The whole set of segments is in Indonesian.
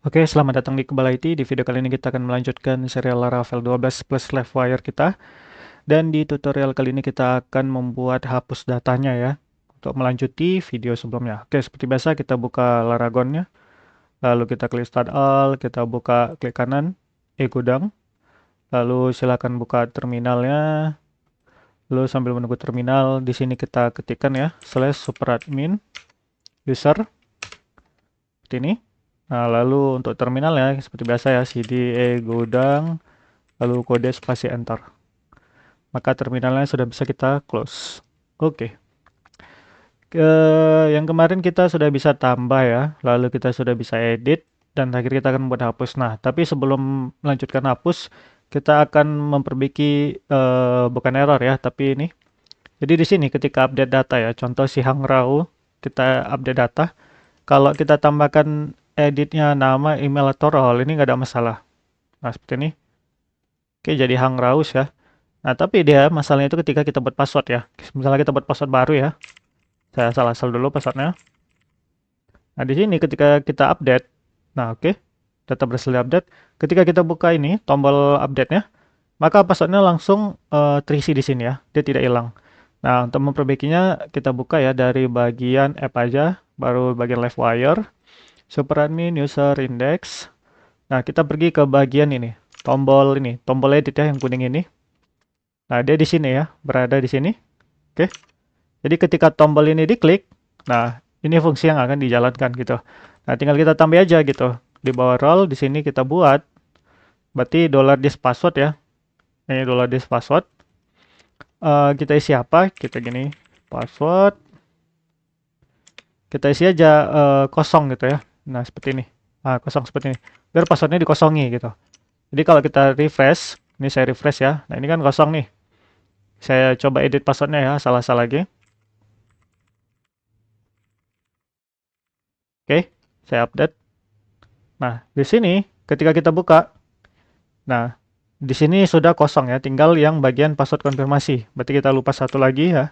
Oke, selamat datang di Kebal IT. Di video kali ini kita akan melanjutkan serial Laravel 12 plus Livewire kita. Dan di tutorial kali ini kita akan membuat hapus datanya ya. Untuk melanjuti video sebelumnya. Oke, seperti biasa kita buka Laragonnya. Lalu kita klik Start All, kita buka klik kanan, Gudang. Lalu silakan buka terminalnya. Lalu sambil menunggu terminal, di sini kita ketikkan ya, /superadmin user. Seperti ini. Nah, lalu untuk terminal ya, seperti biasa ya, cd gudang, lalu kode spasi enter. Maka terminalnya sudah bisa kita close. Oke. Yang kemarin kita sudah bisa tambah ya, lalu kita sudah bisa edit, dan akhirnya kita akan membuat hapus. Nah, tapi sebelum melanjutkan hapus, kita akan memperbaiki, bukan error ya, tapi ini. Jadi di sini ketika update data ya, contoh si Hangrau, kita update data. Kalau kita tambahkan editnya nama, email, atau role, ini nggak ada masalah. Nah, seperti ini. Oke, jadi Hangraus ya. Nah, tapi dia masalahnya itu ketika kita buat password ya. Misalnya kita buat password baru ya. Saya salah dulu passwordnya. Nah, di sini ketika kita update. Nah, oke. Data berhasil update. Ketika kita buka ini, tombol update-nya, maka passwordnya langsung terisi di sini ya. Dia tidak hilang. Nah, untuk memperbaikinya, kita buka ya dari bagian app aja. Baru bagian Livewire. Superadmin user index. Nah, kita pergi ke bagian ini. Tombol edit ya yang kuning ini. Nah, dia di sini ya, berada di sini. Oke. Jadi ketika tombol ini diklik, nah ini fungsi yang akan dijalankan gitu. Nah, tinggal kita tambah aja gitu. Di bawah role di sini kita buat berarti $this password ya. Ini $this password. Kita isi apa? Kita gini, password. Kita isi aja kosong gitu ya. Nah, seperti ini. Nah, kosong seperti ini. Biar passwordnya dikosongi gitu. Jadi kalau kita refresh, ini saya refresh ya. Nah, ini kan kosong nih. Saya coba edit passwordnya ya, salah-salah lagi. Oke, saya update. Nah, di sini ketika kita buka, nah di sini sudah kosong ya, tinggal yang bagian password konfirmasi. Berarti kita lupa satu lagi ya.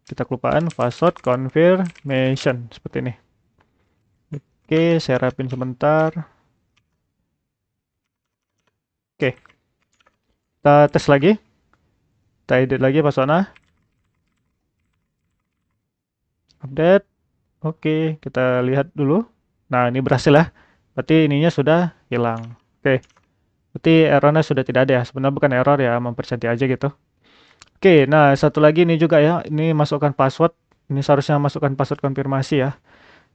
Kita kelupaan password confirmation seperti ini. Oke, saya rapin sebentar. Oke, kita tes lagi. Kita edit lagi passwordnya. Update. Oke, kita lihat dulu. Nah, ini berhasil ya. Berarti ininya sudah hilang. Oke, berarti errornya sudah tidak ada ya. Sebenarnya bukan error ya, mempercantik aja gitu. Oke, nah satu lagi ini juga ya. Ini masukkan password. Ini seharusnya masukkan password konfirmasi ya.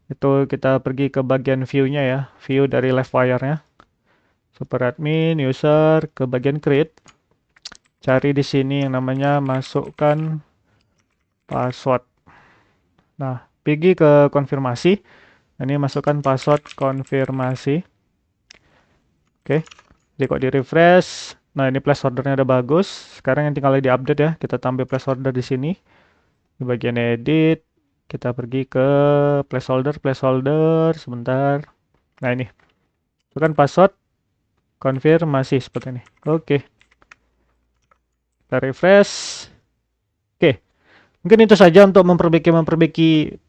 Itu kita pergi ke bagian view-nya ya. View dari Livewire-nya. Superadmin, user, ke bagian create. Cari di sini yang namanya masukkan password. Nah, pergi ke konfirmasi. Ini masukkan password konfirmasi. Oke. Jadi kok di refresh. Nah, ini placeholder-nya udah bagus. Sekarang yang tinggal di update ya. Kita tambah placeholder di sini. Di bagian edit, kita pergi ke placeholder, sebentar. Nah ini, itu kan password konfirmasi seperti ini. Oke, kita refresh. Oke, mungkin itu saja untuk memperbaiki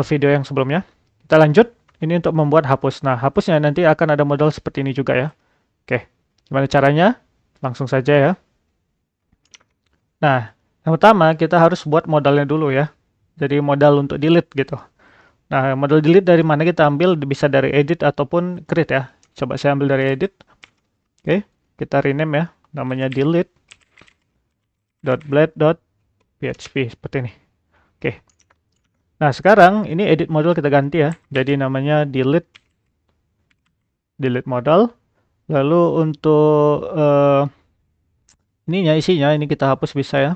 video yang sebelumnya. Kita lanjut, ini untuk membuat hapus. Nah, hapusnya nanti akan ada modal seperti ini juga ya. Oke, gimana caranya? Langsung saja ya. Nah, yang pertama kita harus buat modalnya dulu ya. Jadi modal untuk delete gitu. Nah, model delete dari mana kita ambil? Bisa dari edit ataupun create ya. Coba saya ambil dari edit. Oke, kita rename ya. Namanya delete.blade.php seperti ini. Oke. Nah, sekarang ini edit model kita ganti ya. Jadi namanya delete model. Lalu untuk ininya isinya ini kita hapus bisa ya.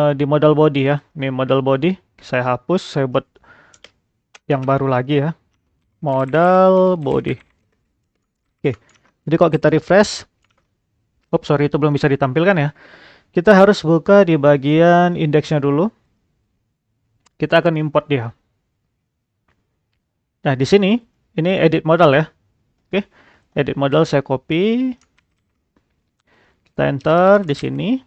Di model body ya. Ini model body saya hapus, saya buat yang baru lagi ya. Model body. Oke. Jadi kalau kita refresh, sorry itu belum bisa ditampilkan ya. Kita harus buka di bagian indeksnya dulu. Kita akan import dia. Nah, di sini ini edit model ya. Oke. Edit model saya copy. Kita enter di sini.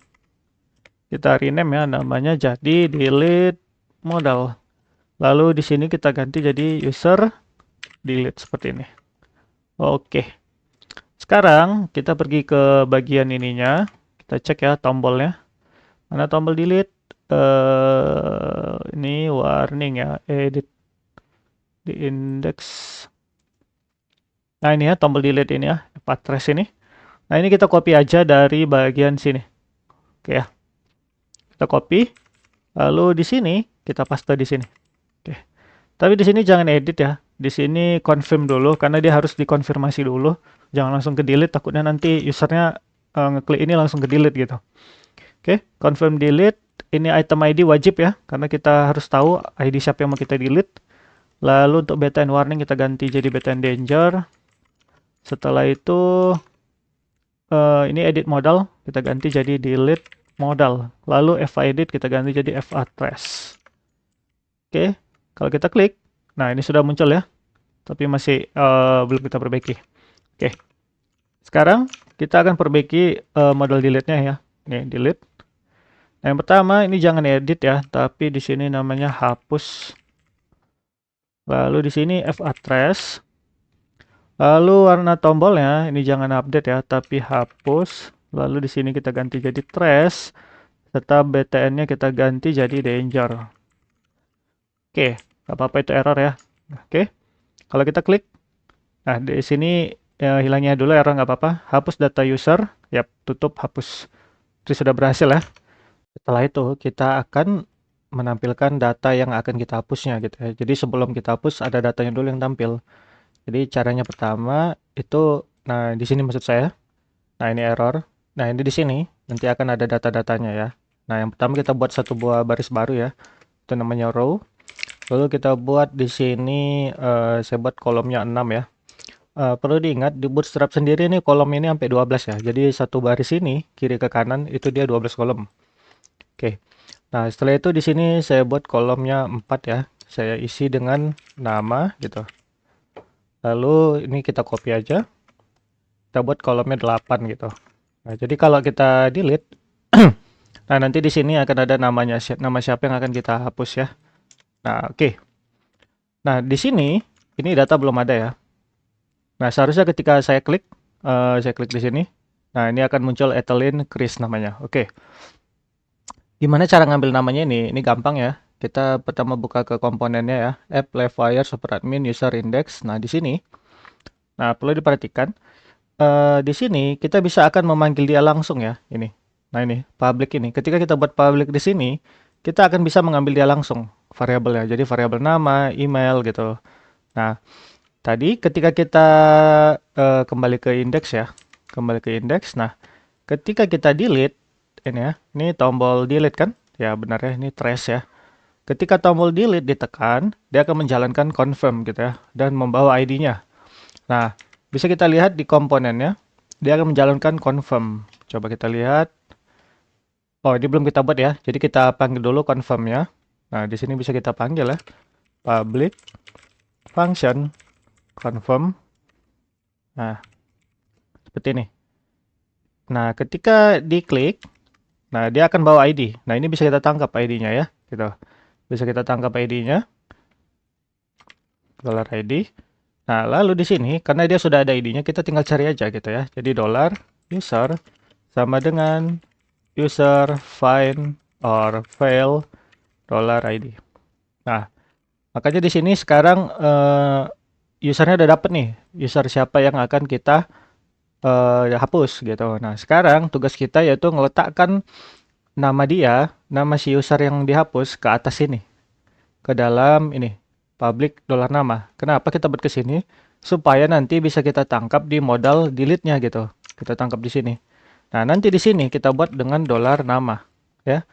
Kita rename ya namanya jadi delete model. Lalu di sini kita ganti jadi user delete seperti ini. Oke. Sekarang kita pergi ke bagian ininya. Kita cek ya tombolnya. Mana tombol delete? Ini warning ya, edit di index. Nah, ini ya tombol delete ini ya, path trace ini. Nah, ini kita copy aja dari bagian sini. Oke ya. Kita copy. Lalu di sini kita paste di sini. Oke. Tapi di sini jangan edit ya. Di sini confirm dulu karena dia harus dikonfirmasi dulu. Jangan langsung ke delete, takutnya nanti usernya ngeklik ini langsung ke delete gitu. Oke, confirm delete. Ini item ID wajib ya, karena kita harus tahu ID siapa yang mau kita delete. Lalu untuk beta and warning kita ganti jadi beta and danger. Setelah itu ini edit modal, kita ganti jadi delete modal. Lalu fedit kita ganti jadi fatrace. Oke, kalau kita klik, nah ini sudah muncul ya, tapi masih belum kita perbaiki. Oke, sekarang kita akan perbaiki modal delete-nya ya. Nih, delete. Nah, yang pertama ini jangan edit ya, tapi di sini namanya hapus. Lalu di sini fatrace. Lalu warna tombolnya ini jangan update ya, tapi hapus. Lalu di sini kita ganti jadi trace. Serta btn-nya kita ganti jadi danger. Oke, nggak apa-apa itu error ya. Oke, kalau kita klik, nah di sini hilangnya dulu error nggak apa-apa. Hapus data user, yap, tutup, hapus. Itu sudah berhasil ya. Setelah itu kita akan menampilkan data yang akan kita hapusnya gitu ya. Jadi sebelum kita hapus ada datanya dulu yang tampil. Jadi caranya pertama itu, nah di sini maksud saya. Nah ini error. Nah ini di sini nanti akan ada data-datanya ya. Nah yang pertama kita buat satu buah baris baru ya. Itu namanya row. Lalu kita buat di sini saya buat kolomnya 6 ya. Perlu diingat di Bootstrap sendiri ini kolom ini sampai 12 ya. Jadi satu baris ini kiri ke kanan itu dia 12 kolom. Oke. Nah, setelah itu di sini saya buat kolomnya 4 ya. Saya isi dengan nama gitu. Lalu ini kita copy aja. Kita buat kolomnya 8 gitu. Nah, jadi kalau kita delete, nah nanti di sini akan ada namanya, nama siapa yang akan kita hapus ya. Nah, oke. Nah, di sini ini data belum ada ya. Nah, seharusnya ketika saya klik di sini. Nah, ini akan muncul Ethylene Chris namanya. Oke. Gimana cara ngambil namanya ini? Ini gampang ya. Kita pertama buka ke komponennya ya. App, Livewire, Superadmin, User Index. Nah, di sini. Nah, perlu diperhatikan. Di sini kita bisa akan memanggil dia langsung ya. Ini. Nah, ini public ini. Ketika kita buat public di sini, kita akan bisa mengambil dia langsung variabel ya. Jadi variabel nama, email gitu. Nah, tadi ketika kita kembali ke indeks ya. Kembali ke indeks. Nah, ketika kita delete ini ya. Ini tombol delete kan? Ya, benar ya. Ini trace ya. Ketika tombol delete ditekan, dia akan menjalankan confirm gitu ya, dan membawa ID-nya. Nah, bisa kita lihat di komponennya, dia akan menjalankan confirm. Coba kita lihat. Oh, ini belum kita buat ya, jadi kita panggil dulu confirm-nya. Nah, di sini bisa kita panggil ya, public function confirm. Nah, seperti ini. Nah, ketika diklik, nah dia akan bawa ID. Nah, ini bisa kita tangkap ID-nya ya, gitu. Bisa kita tangkap ID-nya. $ID. Nah, lalu di sini karena dia sudah ada ID-nya, kita tinggal cari aja gitu ya. Jadi $user sama dengan user find or fail $ID. Nah, makanya di sini sekarang usernya udah dapet nih, user siapa yang akan kita hapus gitu. Nah, sekarang tugas kita yaitu meletakkan nama dia, nama si user yang dihapus ke atas sini, ke dalam ini public $nama. Kenapa kita buat ke sini? Supaya nanti bisa kita tangkap di modal delete-nya gitu. Kita tangkap di sini. Nah, nanti di sini kita buat dengan $nama ya.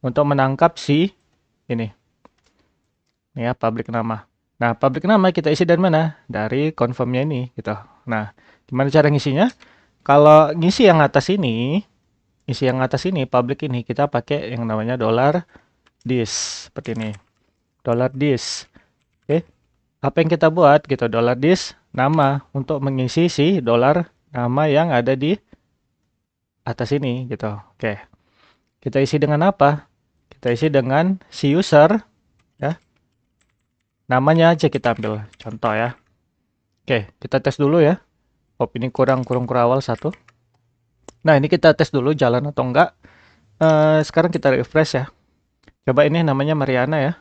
Untuk menangkap si ini. Ini ya, public nama. Nah, public nama kita isi dari mana? Dari confirm-nya ini gitu. Nah, gimana cara ngisinya? Kalau ngisi yang atas ini, public ini kita pakai yang namanya $this seperti ini. $this. Oke. Apa yang kita buat gitu, $this nama untuk mengisi si $nama yang ada di atas ini gitu. Oke. Kita isi dengan apa? Kita isi dengan si user ya. Namanya aja kita ambil contoh ya. Oke, kita tes dulu ya. Oh, ini kurang awal satu. Nah, ini kita tes dulu jalan atau enggak. Sekarang kita refresh ya. Coba ini namanya Mariana ya.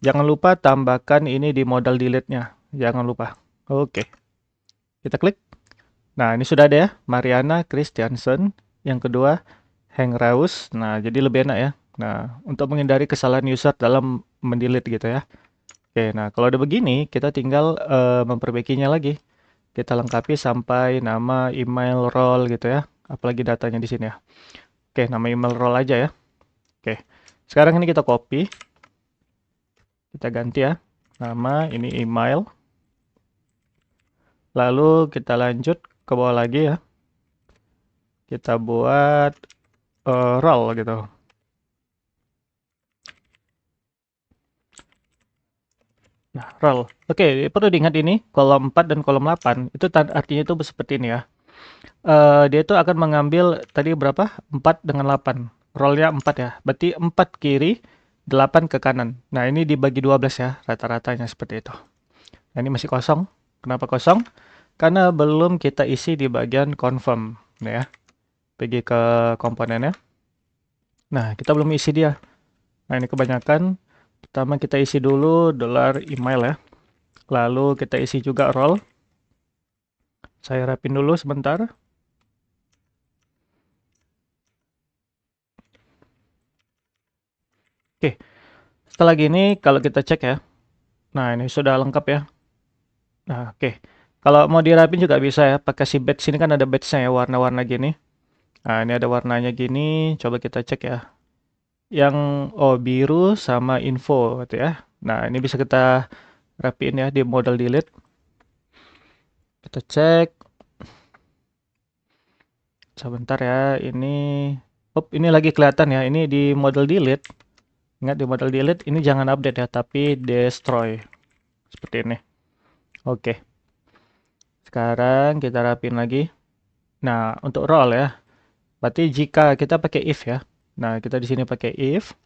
Jangan lupa tambahkan ini di modal delete-nya. Jangan lupa. Oke, kita klik. Nah, ini sudah ada ya. Mariana Christiansen. Yang kedua, Heng Raus. Nah, jadi lebih enak ya. Nah, untuk menghindari kesalahan user dalam mendelete gitu ya. Oke, nah kalau udah begini, kita tinggal memperbaikinya lagi. Kita lengkapi sampai nama, email, role gitu ya. Apalagi datanya di sini ya. Oke, nama email role aja ya. Oke, sekarang ini kita copy. Kita ganti ya. Nama, ini email. Lalu kita lanjut ke bawah lagi ya. Kita buat role gitu. Nah, role. Oke, perlu diingat ini, kolom 4 dan kolom 8, itu artinya itu seperti ini ya. Dia itu akan mengambil tadi berapa? 4 dengan 8. Rollnya 4 ya. Berarti 4 kiri, 8 ke kanan. Nah, ini dibagi 12 ya, rata-ratanya seperti itu. Nah, ini masih kosong. Kenapa kosong? Karena belum kita isi di bagian confirm. Nah, ya. Pergi ke komponennya. Nah, kita belum isi dia. Nah, ini kebanyakan. Pertama kita isi dulu $email ya. Lalu kita isi juga role. Saya rapin dulu sebentar. Oke, setelah gini kalau kita cek ya. Nah, ini sudah lengkap ya. Nah, oke. Kalau mau dirapin juga bisa ya, pakai si badge. Sini kan ada badge-nya ya, warna-warna gini. Nah, ini ada warnanya gini. Coba kita cek ya. Yang biru sama info gitu ya. Nah, ini bisa kita rapiin ya di modal delete. Kita cek. Sebentar ya, ini lagi kelihatan ya. Ini di modal delete. Ingat di modal delete ini jangan update ya, tapi destroy. Seperti ini. Oke. Sekarang kita rapin lagi. Nah, untuk role ya. Berarti jika kita pakai if ya. Nah, kita di sini pakai if.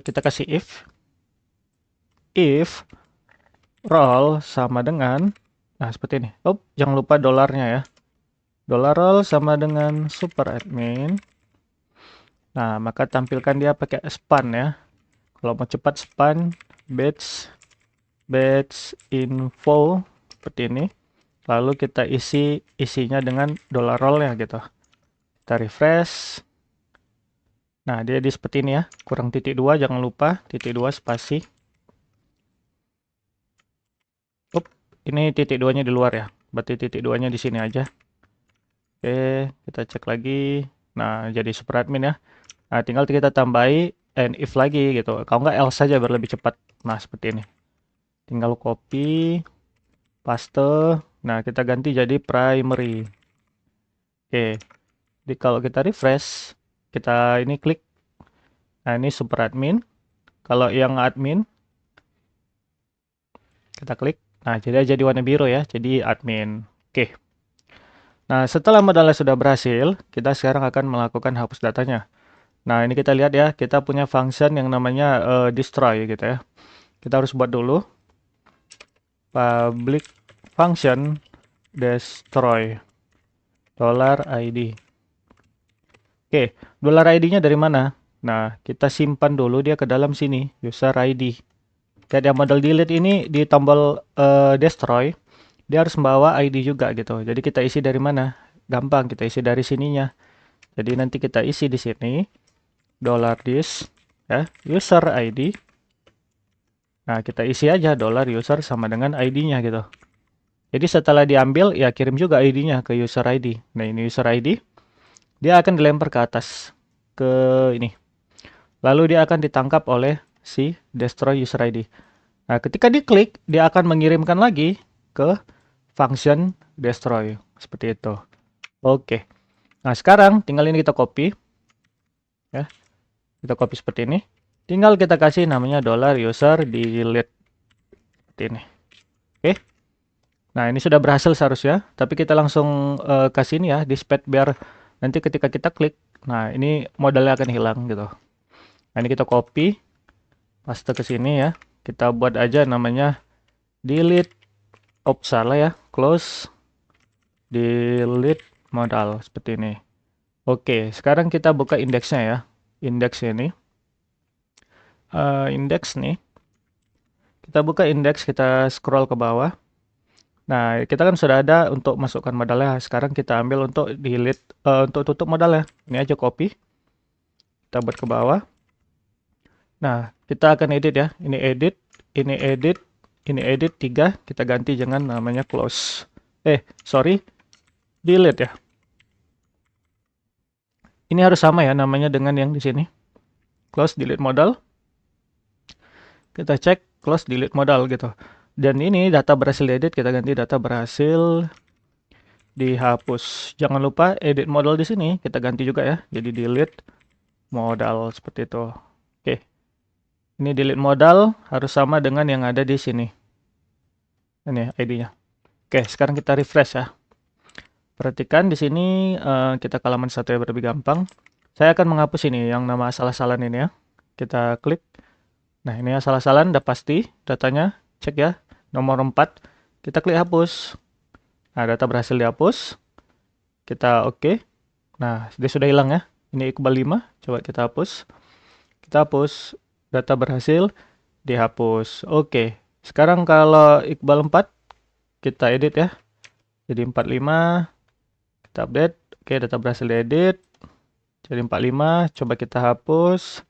Kita kasih if role sama dengan, nah seperti ini. Oh, jangan lupa dolarnya ya. Dollar role sama dengan super admin. Nah, maka tampilkan dia pakai span ya. Kalau mau cepat span batch info seperti ini. Lalu kita isinya dengan dollar roll ya gitu. Kita refresh. Nah, dia di seperti ini ya. Kurang titik 2, jangan lupa titik 2 spasi. Ini titik 2-nya di luar ya. Berarti titik 2-nya di sini aja. Oke, kita cek lagi. Nah, jadi super admin ya. Nah, tinggal kita tambahi and if lagi gitu. Kalau nggak else saja biar lebih cepat. Nah, seperti ini. Tinggal copy, paste. Nah, kita ganti jadi primary. Oke. Jadi kalau kita refresh, kita ini klik. Nah, ini super admin. Kalau yang admin, kita klik. Nah, jadi warna biru ya. Jadi admin. Oke. Nah, setelah modalnya sudah berhasil, kita sekarang akan melakukan hapus datanya. Nah, ini kita lihat ya, kita punya function yang namanya destroy gitu ya. Kita harus buat dulu public function destroy $id. Oke, $id-nya dari mana? Nah, kita simpan dulu dia ke dalam sini, user ID. Kayak yang model delete ini di tombol destroy, dia harus membawa ID juga gitu. Jadi kita isi dari mana? Gampang, kita isi dari sininya. Jadi nanti kita isi di sini $this ya, user ID. Nah, kita isi aja $user sama dengan ID-nya gitu. Jadi setelah diambil ya kirim juga ID-nya ke user ID. Nah, ini user ID. Dia akan dilempar ke atas ke ini. Lalu dia akan ditangkap oleh si destroy user ID. Nah, ketika diklik, dia akan mengirimkan lagi ke function destroy. Seperti itu. Oke. Nah, sekarang tinggal ini kita copy. Ya. Kita copy seperti ini. Tinggal kita kasih namanya $user delete. Seperti ini. Oke. Nah, ini sudah berhasil seharusnya. Tapi kita langsung kasih ini ya, dispatch biar nanti ketika kita klik, nah ini modalnya akan hilang gitu. Nah, ini kita copy. paste ke sini ya. Kita buat aja namanya delete, salah ya, close, delete modal seperti ini. Oke, sekarang kita buka indeksnya ya. Indeksnya ini. Indeks nih. Kita buka indeks, kita scroll ke bawah. Nah, kita kan sudah ada untuk masukkan modalnya. Sekarang kita ambil untuk delete, untuk tutup modalnya. Ini aja copy. Kita buat ke bawah. Nah, kita akan edit ya. Ini edit, ini edit, ini edit 3. Kita ganti dengan namanya close. Sorry, delete ya. Ini harus sama ya namanya dengan yang di sini. Close, delete modal. Kita cek close, delete modal gitu. Dan ini data berhasil diedit, kita ganti data berhasil dihapus. Jangan lupa edit modal di sini, kita ganti juga ya. Jadi delete modal seperti itu. Oke. Ini delete modal harus sama dengan yang ada di sini. Ini ID-nya. Oke, sekarang kita refresh ya. Perhatikan di sini kita ke halaman 1 ya, lebih gampang. Saya akan menghapus ini yang nama asal-asalan ini ya. Kita klik. Nah, ini asal-asalan udah pasti datanya. Cek ya. Nomor 4. Kita klik hapus. Nah, data berhasil dihapus. Kita oke. Nah, dia sudah hilang ya. Ini Iqbal 5. Coba kita hapus. Kita hapus. Data berhasil dihapus. Oke. Sekarang kalau Iqbal 4, kita edit ya. Jadi 45. Kita update. Oke, data berhasil diedit. Jadi 45. Coba kita hapus.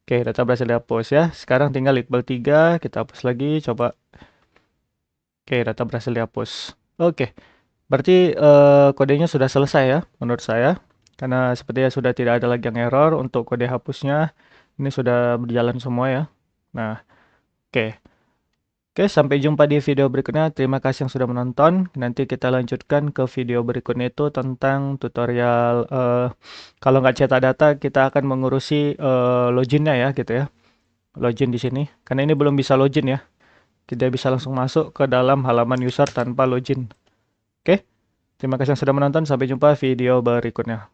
Oke, data berhasil dihapus ya. Sekarang tinggal Iqbal 3. Kita hapus lagi. Coba. Oke, data berhasil dihapus. Oke. Berarti kodenya sudah selesai ya menurut saya. Karena sepertinya sudah tidak ada lagi yang error untuk kode hapusnya. Ini sudah berjalan semua ya. Nah, oke. Oke, sampai jumpa di video berikutnya. Terima kasih yang sudah menonton. Nanti kita lanjutkan ke video berikutnya itu tentang tutorial kalau nggak cetak data, kita akan mengurusi loginnya ya gitu ya. Login di sini. Karena ini belum bisa login ya. Tidak bisa langsung masuk ke dalam halaman user tanpa login. Oke, terima kasih yang sudah menonton. Sampai jumpa video berikutnya.